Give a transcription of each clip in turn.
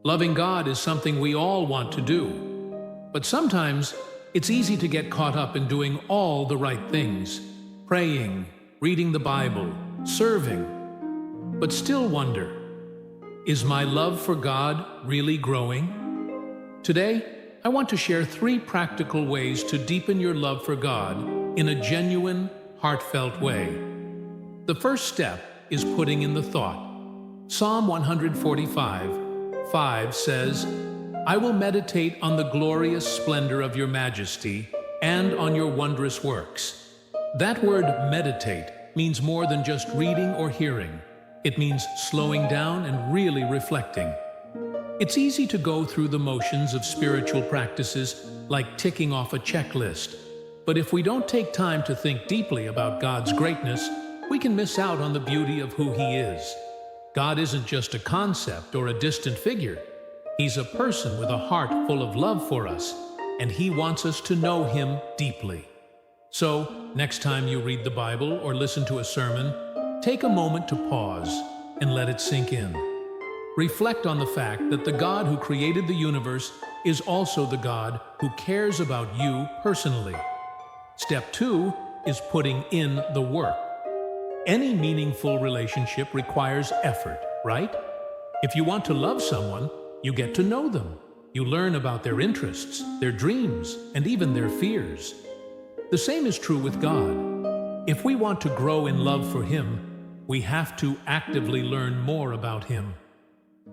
Loving God is something we all want to do, but sometimes it's easy to get caught up in doing all the right things, praying, reading the Bible, serving, but still wonder, is my love for God really growing? Today, I want to share 3 practical ways to deepen your love for God in a genuine, heartfelt way. The first step is putting in the thought. Psalm 145:5 says, "I will meditate on the glorious splendor of your majesty and on your wondrous works." That word meditate means more than just reading or hearing. It means slowing down and really reflecting. It's easy to go through the motions of spiritual practices like ticking off a checklist. But if we don't take time to think deeply about God's greatness, we can miss out on the beauty of who He is. God isn't just a concept or a distant figure. He's a person with a heart full of love for us, and He wants us to know Him deeply. So, next time you read the Bible or listen to a sermon, take a moment to pause and let it sink in. Reflect on the fact that the God who created the universe is also the God who cares about you personally. Step 2 is putting in the work. Any meaningful relationship requires effort, right? If you want to love someone, you get to know them. You learn about their interests, their dreams, and even their fears. The same is true with God. If we want to grow in love for Him, we have to actively learn more about Him.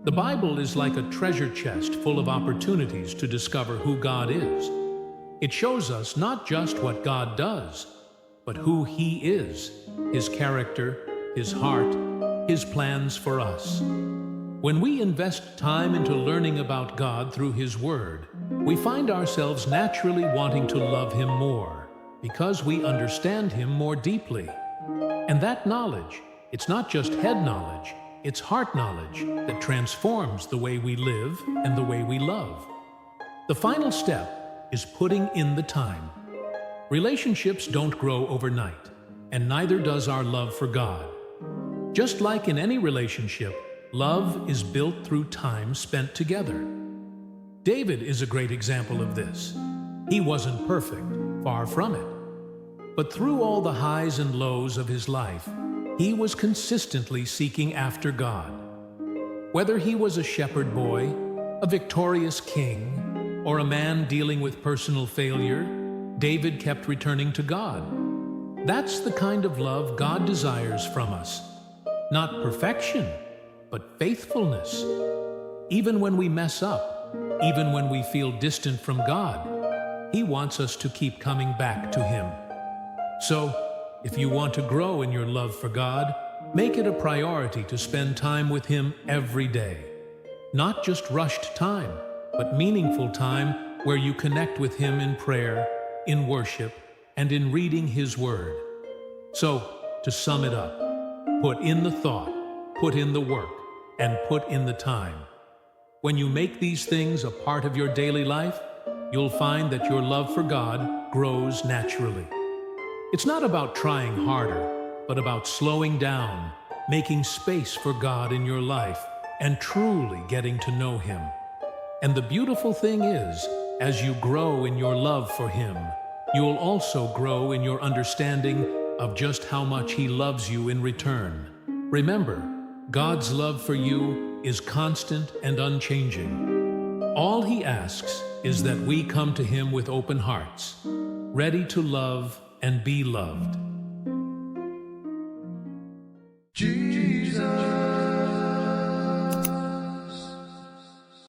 The Bible is like a treasure chest full of opportunities to discover who God is. It shows us not just what God does, but who He is, His character, His heart, His plans for us. When we invest time into learning about God through His Word, we find ourselves naturally wanting to love Him more, because we understand Him more deeply. And that knowledge, it's not just head knowledge, it's heart knowledge that transforms the way we live and the way we love. The final step is putting in the time. Relationships don't grow overnight, and neither does our love for God. Just like in any relationship, love is built through time spent together. David is a great example of this. He wasn't perfect, far from it. But through all the highs and lows of his life, he was consistently seeking after God. Whether he was a shepherd boy, a victorious king, or a man dealing with personal failure, David kept returning to God. That's the kind of love God desires from us. Not perfection, but faithfulness. Even when we mess up, even when we feel distant from God, He wants us to keep coming back to Him. So, if you want to grow in your love for God, make it a priority to spend time with Him every day. Not just rushed time, but meaningful time where you connect with Him in prayer, in worship, and in reading His Word. So, to sum it up, put in the thought, put in the work, and put in the time. When you make these things a part of your daily life, you'll find that your love for God grows naturally. It's not about trying harder, but about slowing down, making space for God in your life, and truly getting to know Him. And the beautiful thing is, as you grow in your love for Him, you'll also grow in your understanding of just how much He loves you in return. Remember, God's love for you is constant and unchanging. All He asks is that we come to Him with open hearts, ready to love and be loved. Jesus.